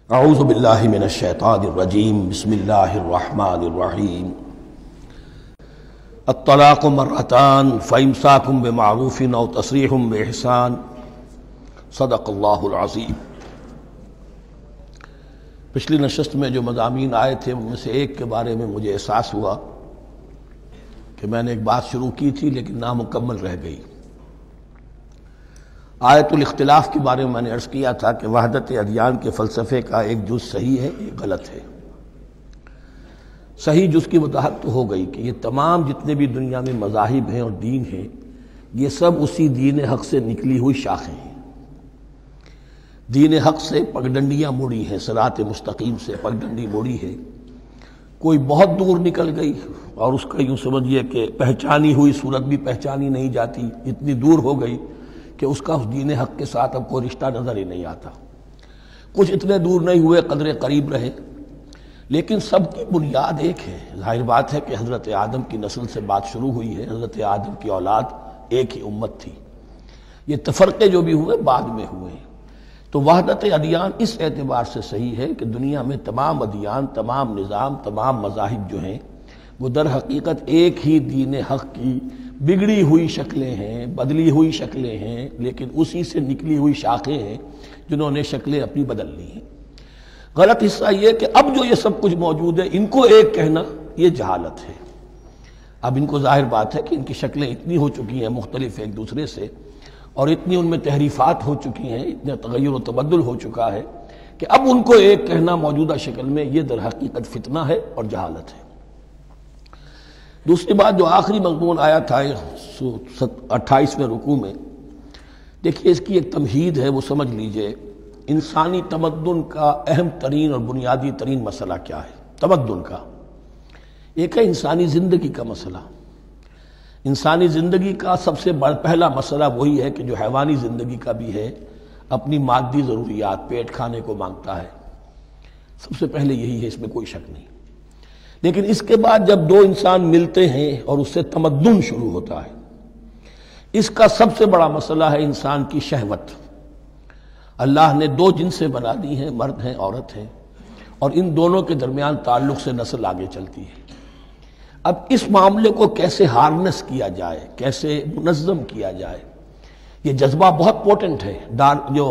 اعوذ باللہ من الشیطان الرجیم بسم اللہ الرحمن الرحیم الطلاق مرتان فامساک بمعروف او تسریح باحسان صدق اللہ العظیم۔ پچھلی نشست میں جو مضامین آئے تھے ان میں سے ایک کے بارے میں مجھے احساس ہوا کہ میں نے ایک بات شروع کی تھی لیکن نامکمل رہ گئی۔ آیت الاختلاف کے بارے میں میں نے عرض کیا تھا کہ وحدت ادیان کے فلسفے کا ایک جز صحیح ہے، ایک غلط ہے۔ صحیح جز کی وضاحت تو ہو گئی کہ یہ تمام جتنے بھی دنیا میں مذاہب ہیں اور دین ہیں یہ سب اسی دین حق سے نکلی ہوئی شاخیں ہیں۔ دین حق سے پگڈنڈیاں مڑی ہیں، صراط مستقیم سے پگڈنڈی مڑی ہے، کوئی بہت دور نکل گئی اور اس کا یوں سمجھیے کہ پہچانی ہوئی صورت بھی پہچانی نہیں جاتی، اتنی دور ہو گئی کہ اس کا اس دین حق کے ساتھ اب کوئی رشتہ نظر ہی نہیں آتا۔ کچھ اتنے دور نہیں ہوئے، قدرے قریب رہے، لیکن سب کی بنیاد ایک ہے۔ ظاہر بات ہے کہ حضرت آدم کی نسل سے بات شروع ہوئی ہے، حضرت آدم کی اولاد ایک ہی امت تھی۔ یہ تفرقے جو بھی ہوئے بعد میں ہوئے ہیں۔ تو وحدت ادیان اس اعتبار سے صحیح ہے کہ دنیا میں تمام ادیان، تمام نظام، تمام مذاہب جو ہیں وہ در حقیقت ایک ہی دین حق کی بگڑی ہوئی شکلیں ہیں، بدلی ہوئی شکلیں ہیں، لیکن اسی سے نکلی ہوئی شاخیں ہیں جنہوں نے شکلیں اپنی بدل لی ہیں۔ غلط حصہ یہ کہ اب جو یہ سب کچھ موجود ہے ان کو ایک کہنا یہ جہالت ہے۔ اب ان کو ظاہر بات ہے کہ ان کی شکلیں اتنی ہو چکی ہیں مختلف ایک دوسرے سے، اور اتنی ان میں تحریفات ہو چکی ہیں، اتنا تغیر و تبدل ہو چکا ہے کہ اب ان کو ایک کہنا موجودہ شکل میں یہ در حقیقت فتنہ ہے اور جہالت ہے۔ دوسری بات جو آخری مضمون آیا تھا 28ویں رکوع میں، دیکھیے اس کی ایک تمہید ہے، وہ سمجھ لیجئے۔ انسانی تمدن کا اہم ترین اور بنیادی ترین مسئلہ کیا ہے تمدن کا؟ ایک ہے انسانی زندگی کا مسئلہ۔ انسانی زندگی کا سب سے پہلا مسئلہ وہی ہے کہ جو حیوانی زندگی کا بھی ہے، اپنی مادی ضروریات، پیٹ کھانے کو مانگتا ہے، سب سے پہلے یہی ہے، اس میں کوئی شک نہیں۔ لیکن اس کے بعد جب دو انسان ملتے ہیں اور اس سے تمدن شروع ہوتا ہے، اس کا سب سے بڑا مسئلہ ہے انسان کی شہوت۔ اللہ نے دو جنسیں بنا دی ہیں، مرد ہیں، عورت ہیں، اور ان دونوں کے درمیان تعلق سے نسل آگے چلتی ہے۔ اب اس معاملے کو کیسے ہارنس کیا جائے، کیسے منظم کیا جائے، یہ جذبہ بہت پوٹنٹ ہے۔ جو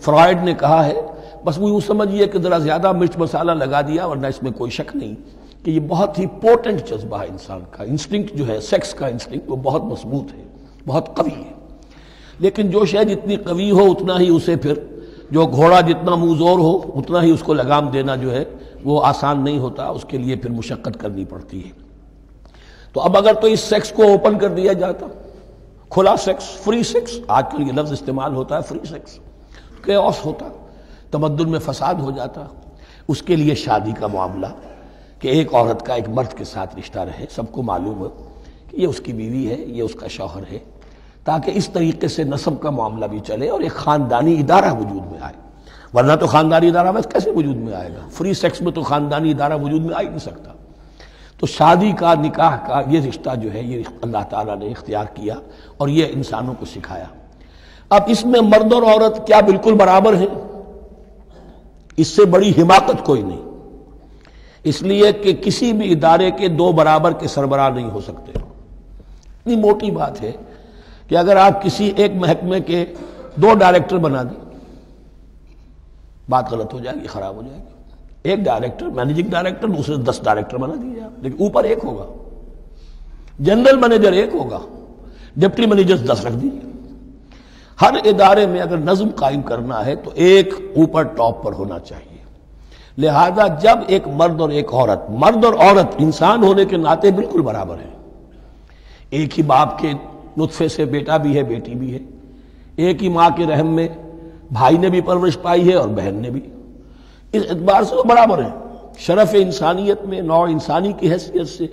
فرائڈ نے کہا ہے، بس وہ یوں سمجھیے کہ ذرا زیادہ مرچ مسالہ لگا دیا، ورنہ اس میں کوئی شک نہیں کہ یہ بہت ہی پوٹنٹ جذبہ ہے انسان کا۔ انسٹنکٹ جو ہے، سیکس کا انسٹنکٹ، وہ بہت مضبوط ہے، بہت قوی ہے۔ لیکن جو شے جتنی قوی ہو اتنا ہی اسے پھر، جو گھوڑا جتنا منہ زور ہو اتنا ہی اس کو لگام دینا جو ہے وہ آسان نہیں ہوتا، اس کے لیے پھر مشقت کرنی پڑتی ہے۔ تو اب اگر تو اس سیکس کو اوپن کر دیا جاتا، کھلا سیکس، فری سیکس، آج کل یہ لفظ استعمال ہوتا ہے، فری سیکس، کیوس ہوتا، تمدن میں فساد ہو جاتا۔ اس کے لیے شادی کا معاملہ کہ ایک عورت کا ایک مرد کے ساتھ رشتہ رہے، سب کو معلوم ہو کہ یہ اس کی بیوی ہے، یہ اس کا شوہر ہے، تاکہ اس طریقے سے نسب کا معاملہ بھی چلے اور ایک خاندانی ادارہ وجود میں آئے۔ ورنہ تو خاندانی ادارہ بس کیسے وجود میں آئے گا؟ فری سیکس میں تو خاندانی ادارہ وجود میں آ ہی نہیں سکتا۔ تو شادی کا، نکاح کا یہ رشتہ جو ہے یہ اللہ تعالیٰ نے اختیار کیا اور یہ انسانوں کو سکھایا۔ اب اس میں مرد اور عورت کیا بالکل برابر ہیں؟ اس سے بڑی حماقت کوئی نہیں، اس لیے کہ کسی بھی ادارے کے دو برابر کے سربراہ نہیں ہو سکتے۔ اتنی موٹی بات ہے کہ اگر آپ کسی ایک محکمے کے دو ڈائریکٹر بنا دیں، بات غلط ہو جائے گی، خراب ہو جائے گی۔ ایک ڈائریکٹر، مینیجنگ ڈائریکٹر، دوسرے 10 ڈائریکٹر بنا دیجیے آپ، لیکن اوپر ایک ہوگا، جنرل مینیجر ایک ہوگا، ڈپٹی مینیجر 10 رکھ دیجیے۔ ہر ادارے میں اگر نظم قائم کرنا ہے تو ایک اوپر ٹاپ پر ہونا چاہیے۔ لہذا جب ایک مرد اور ایک عورت، مرد اور عورت انسان ہونے کے ناطے بالکل برابر ہیں، ایک ہی باپ کے نطفے سے بیٹا بھی ہے، بیٹی بھی ہے، ایک ہی ماں کے رحم میں بھائی نے بھی پرورش پائی ہے اور بہن نے بھی، اس اعتبار سے وہ برابر ہیں۔ شرف انسانیت میں، نوع انسانی کی حیثیت سے،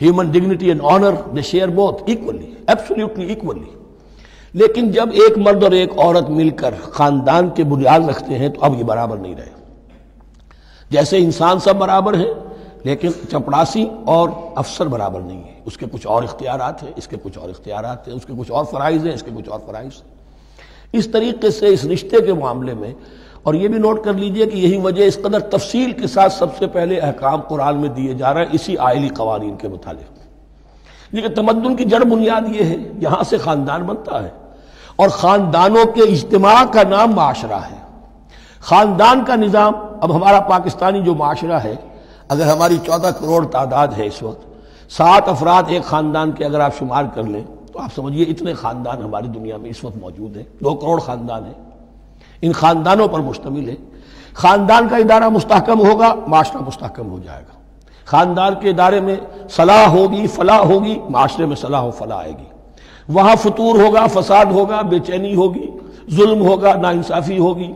human dignity and honour, they share both equally, absolutely equally. لیکن جب ایک مرد اور ایک عورت مل کر خاندان کے بنیاد رکھتے ہیں تو اب یہ برابر نہیں رہے۔ جیسے انسان سب برابر ہیں، لیکن چپڑاسی اور افسر برابر نہیں ہے، اس کے کچھ اور اختیارات ہیں، اس کے کچھ اور اختیارات ہیں، اس کے کچھ اور فرائض ہیں، اس کے کچھ اور فرائض ہیں۔ اس طریقے سے اس رشتے کے معاملے میں اور یہ بھی نوٹ کر لیجئے کہ یہی وجہ اس قدر تفصیل کے ساتھ سب سے پہلے احکام قرآن میں دیے جا رہے ہیں اسی آئلی قوانین کے متعلق، لیکن تمدن کی جڑ بنیاد یہ ہے، یہاں سے خاندان بنتا ہے، اور خاندانوں کے اجتماع کا نام معاشرہ ہے۔ خاندان کا نظام، اب ہمارا پاکستانی جو معاشرہ ہے، اگر ہماری 14 کروڑ تعداد ہے اس وقت، 7 افراد ایک خاندان کے اگر آپ شمار کر لیں تو آپ سمجھیے اتنے خاندان ہماری دنیا میں اس وقت موجود ہیں، 2 کروڑ خاندان ہیں، ان خاندانوں پر مشتمل ہے۔ خاندان کا ادارہ مستحکم ہوگا، معاشرہ مستحکم ہو جائے گا۔ خاندان کے ادارے میں صلاح ہوگی، فلاح ہوگی، معاشرے میں صلاح و فلاح آئے گی۔ وہاں فتور ہوگا، فساد ہوگا، بے چینی ہوگی، ظلم ہوگا، ناانصافی ہوگی،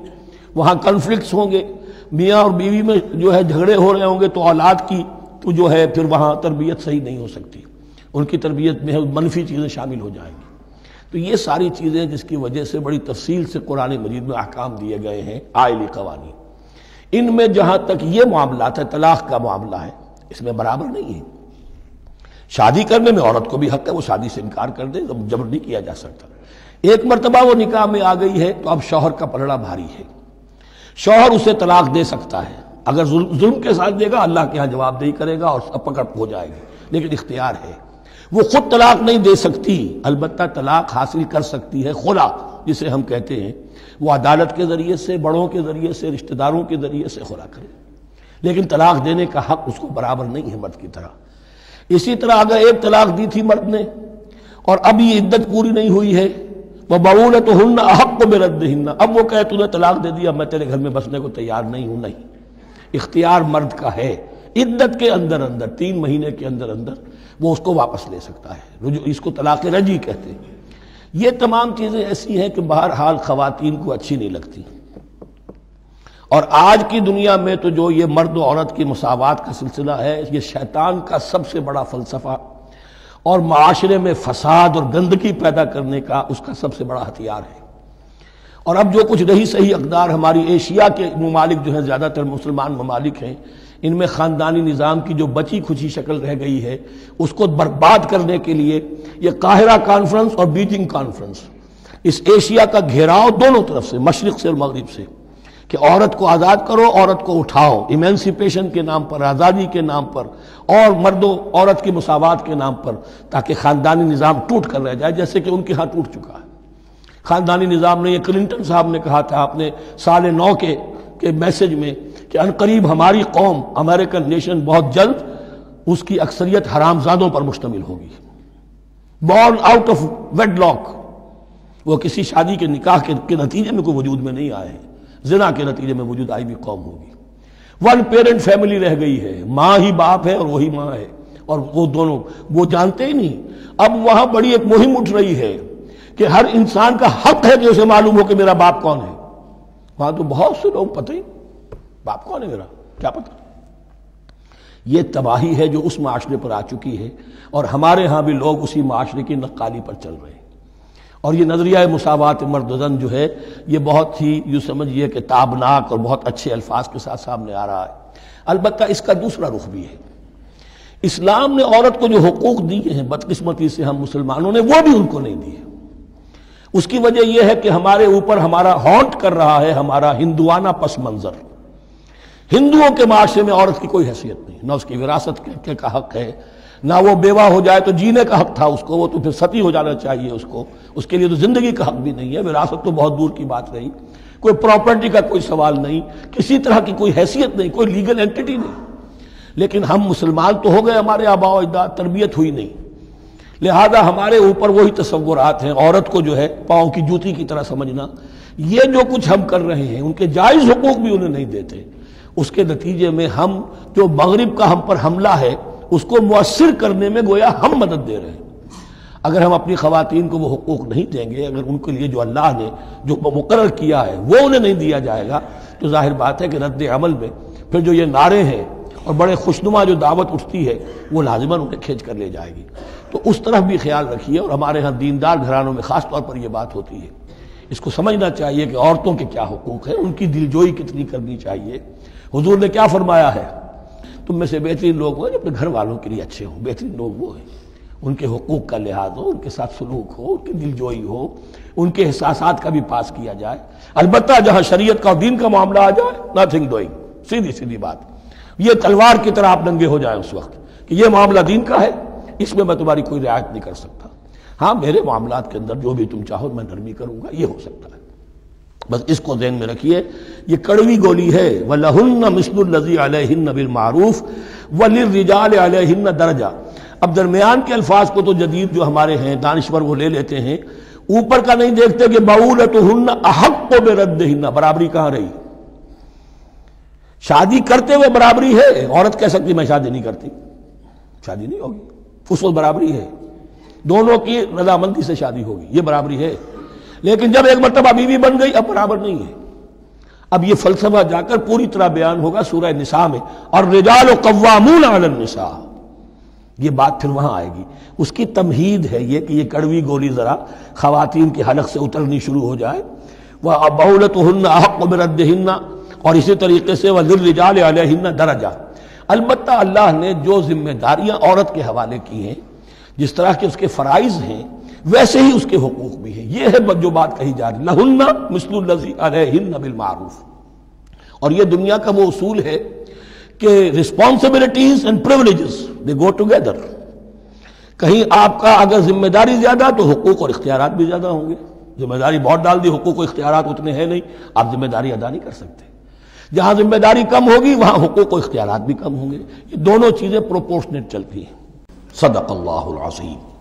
وہاں کنفلکٹس ہوں گے، میاں اور بیوی میں جو ہے جھگڑے ہو رہے ہوں گے، تو اولاد کی تو جو ہے پھر وہاں تربیت صحیح نہیں ہو سکتی، ان کی تربیت میں منفی چیزیں شامل ہو جائیں گی۔ تو یہ ساری چیزیں جس کی وجہ سے بڑی تفصیل سے قرآن مجید میں احکام دیے گئے ہیں، آئلی قوانین، ان میں جہاں تک یہ معاملات ہے، طلاق کا معاملہ ہے، اس میں برابر نہیں ہے۔ شادی کرنے میں عورت کو بھی حق ہے، وہ شادی سے انکار کر دے، جبر نہیں کیا جا سکتا۔ ایک مرتبہ وہ نکاح میں آ گئی ہے تو اب شوہر کا پلڑا بھاری ہے، شوہر اسے طلاق دے سکتا ہے، اگر ظلم کے ساتھ دے گا اللہ کے ہاں جواب دہی کرے گا اور سب پکڑ ہو جائے گی، لیکن اختیار ہے۔ وہ خود طلاق نہیں دے سکتی، البتہ طلاق حاصل کر سکتی ہے، خلا جسے ہم کہتے ہیں، وہ عدالت کے ذریعے سے، بڑوں کے ذریعے سے، رشتہ داروں کے ذریعے سے خلا کرے، لیکن طلاق دینے کا حق اس کو برابر نہیں ہے مرد کی طرح۔ اسی طرح اگر ایک طلاق دی تھی مرد نے اور اب یہ عدت پوری نہیں ہوئی ہے، وَبَعُولَتُهُنَّ أَحَقُّ بِرَدِّهِنَّ، اب وہ کہے تو نے طلاق دے دیا، میں تیرے گھر میں بسنے کو تیار نہیں ہوں، نہیں، اختیار مرد کا ہے، عدت کے اندر 3 مہینے کے اندر وہ اس کو واپس لے سکتا ہے، اس کو طلاق رجعی کہتے ہیں۔ یہ تمام چیزیں ایسی ہیں کہ بہرحال خواتین کو اچھی نہیں لگتی، اور آج کی دنیا میں تو جو یہ مرد و عورت کی مساوات کا سلسلہ ہے، یہ شیطان کا سب سے بڑا فلسفہ اور معاشرے میں فساد اور گندگی پیدا کرنے کا اس کا سب سے بڑا ہتھیار ہے۔ اور اب جو کچھ رہی صحیح اقدار ہماری ایشیا کے ممالک جو ہیں، زیادہ تر مسلمان ممالک ہیں، ان میں خاندانی نظام کی جو بچی کھچی شکل رہ گئی ہے، اس کو برباد کرنے کے لیے یہ قاہرہ کانفرنس اور بیجنگ کانفرنس، اس ایشیا کا گھیراؤ دونوں طرف سے، مشرق سے اور مغرب سے، کہ عورت کو آزاد کرو، عورت کو اٹھاؤ، ایمینسیپیشن کے نام پر، آزادی کے نام پر، اور مرد و عورت کی مساوات کے نام پر، تاکہ خاندانی نظام ٹوٹ کر رہ جائے، جیسے کہ ان کے ہاں ٹوٹ چکا ہے۔ خاندانی نظام نے، یہ کلنٹن صاحب نے کہا تھا اپنے سال 9 کے میسج میں کہ عنقریب ہماری قوم، امریکن نیشن، بہت جلد اس کی اکثریت حرامزادوں پر مشتمل ہوگی، born out of wedlock, وہ کسی شادی کے نکاح کے نتیجے میں کوئی وجود میں نہیں آئے ہیں، زنا کے نتیجے میں وجود آئی بھی قوم ہوگی۔ 1 پیرنٹ فیملی رہ گئی ہے، ماں ہی باپ ہے اور وہی ماں ہے، اور وہ دونوں وہ جانتے ہی نہیں۔ اب وہاں بڑی ایک مہم اٹھ رہی ہے کہ ہر انسان کا حق ہے کہ اسے معلوم ہو کہ میرا باپ کون ہے۔ وہاں تو بہت سے لوگ پتہ ہی باپ کون ہے میرا، کیا پتہ۔ یہ تباہی ہے جو اس معاشرے پر آ چکی ہے، اور ہمارے ہاں بھی لوگ اسی معاشرے کی نقالی پر چل رہے ہیں۔ اور یہ نظریہ مساوات مرد و زن جو ہے، یہ بہت ہی یوں سمجھیے کہ تابناک اور بہت اچھے الفاظ کے ساتھ سامنے آ رہا ہے۔ البتہ اس کا دوسرا رخ بھی ہے، اسلام نے عورت کو جو حقوق دیے ہیں بدقسمتی سے ہم مسلمانوں نے وہ بھی ان کو نہیں دیے۔ اس کی وجہ یہ ہے کہ ہمارے اوپر ہمارا ہانٹ کر رہا ہے ہمارا ہندوانہ پس منظر۔ ہندوؤں کے معاشرے میں عورت کی کوئی حیثیت نہیں، نہ اس کی وراثت کا حق ہے، نہ وہ بیوہ ہو جائے تو جینے کا حق تھا اس کو، وہ تو پھر ستی ہو جانا چاہیے اس کے لیے تو زندگی کا حق بھی نہیں ہے، وراثت تو بہت دور کی بات رہی، کوئی پراپرٹی کا کوئی سوال نہیں، کسی طرح کی کوئی حیثیت نہیں، کوئی لیگل اینٹیٹی نہیں۔ لیکن ہم مسلمان تو ہو گئے، ہمارے آباء و اجداد، تربیت ہوئی نہیں، لہذا ہمارے اوپر وہی تصورات ہیں، عورت کو جو ہے پاؤں کی جوتی کی طرح سمجھنا۔ یہ جو کچھ ہم کر رہے ہیں، ان کے جائز حقوق بھی انہیں نہیں دیتے، اس کے نتیجے میں ہم جو مغرب کا ہم پر حملہ ہے اس کو مؤثر کرنے میں گویا ہم مدد دے رہے ہیں۔ اگر ہم اپنی خواتین کو وہ حقوق نہیں دیں گے، اگر ان کے لیے جو اللہ نے جو مقرر کیا ہے وہ انہیں نہیں دیا جائے گا، تو ظاہر بات ہے کہ رد عمل میں پھر جو یہ نعرے ہیں اور بڑے خوشنما جو دعوت اٹھتی ہے وہ لازماً انہیں کھینچ کر لے جائے گی۔ تو اس طرف بھی خیال رکھیے، اور ہمارے ہاں دیندار گھرانوں میں خاص طور پر یہ بات ہوتی ہے، اس کو سمجھنا چاہیے کہ عورتوں کے کیا حقوق ہیں، ان کی دلجوئی کتنی کرنی چاہیے۔ حضور نے کیا فرمایا ہے؟ تم میں سے بہترین لوگ وہ جو اپنے گھر والوں کے لیے اچھے ہوں، بہترین لوگ وہ ہیں۔ ان کے حقوق کا لحاظ ہو، ان کے ساتھ سلوک ہو، ان کی دلجوئی ہو، ان کے احساسات کا بھی پاس کیا جائے۔ البتہ جہاں شریعت کا اور دین کا معاملہ آ جائے، نتھنگ ڈوئنگ، سیدھی سیدھی بات، یہ تلوار کی طرح آپ ننگے ہو جائیں اس وقت کہ یہ معاملہ دین کا ہے، اس میں میں تمہاری کوئی رعایت نہیں کر سکتا، ہاں میرے معاملات کے اندر جو بھی تم چاہو میں نرمی کروں گا، یہ ہو سکتا ہے۔ بس اس کو ذہن میں رکھیے، یہ کڑوی گولی ہے۔ وَلَهُنَّ مِثْلُ الَّذِي عَلَيْهِنَّ بِالْمَعْرُوفِ وَلِلرِّجَالِ عَلَيْهِنَّ دَرَجَةٌ۔ اب درمیان کے الفاظ کو تو جدید جو ہمارے ہیں دانشور وہ لے لیتے ہیں، اوپر کا نہیں دیکھتے کہ بَعُولَتُهُنَّ أَحَقُّ بِرَدِّهِنَّ، برابری کہاں رہی؟ شادی کرتے ہوئے برابری ہے، عورت کہہ سکتی میں شادی نہیں کرتی، شادی نہیں ہوگی، اس وقت برابری ہے، دونوں کی رضامندی سے شادی ہوگی، یہ برابری ہے۔ لیکن جب ایک مرتبہ بیوی بن گئی اب برابر نہیں ہے۔ اب یہ فلسفہ جا کر پوری طرح بیان ہوگا سورہ نساء میں، اور رجال قوامون علی النساء، یہ بات پھر وہاں آئے گی۔ اس کی تمہید ہے یہ کہ یہ کڑوی گولی ذرا خواتین کے حلق سے اترنی شروع ہو جائے۔ وَبَعُولَتُهُنَّ أَحَقُّ بِرَدِّهِنَّ، اور اسی طریقے سے وَلِلرِّجَالِ عَلَيْهِنَّ دَرَجَةٌ۔ البتہ اللہ نے جو ذمہ داریاں عورت کے حوالے کی ہیں، جس طرح کے اس کے فرائض ہیں ویسے ہی اس کے حقوق بھی ہیں، یہ ہے جو بات کہی جا رہی، لَهُنَّ مِثْلُ الَّذِي عَلَيْهِنَّ بِالْمَعْرُوفِ۔ اور یہ دنیا کا وہ اصول ہے کہ responsibilities and privileges they go together۔ کہیں آپ کا اگر ذمہ داری زیادہ تو حقوق اور اختیارات بھی زیادہ ہوں گے، ذمہ داری بہت ڈال دی، حقوق و اختیارات اتنے ہیں نہیں، آپ ذمہ داری ادا نہیں کر سکتے۔ جہاں ذمہ داری کم ہوگی وہاں حقوق و اختیارات بھی کم ہوں گے، یہ دونوں چیزیں پروپورشنیٹ چلتی ہیں۔ صدق اللہ العظیم۔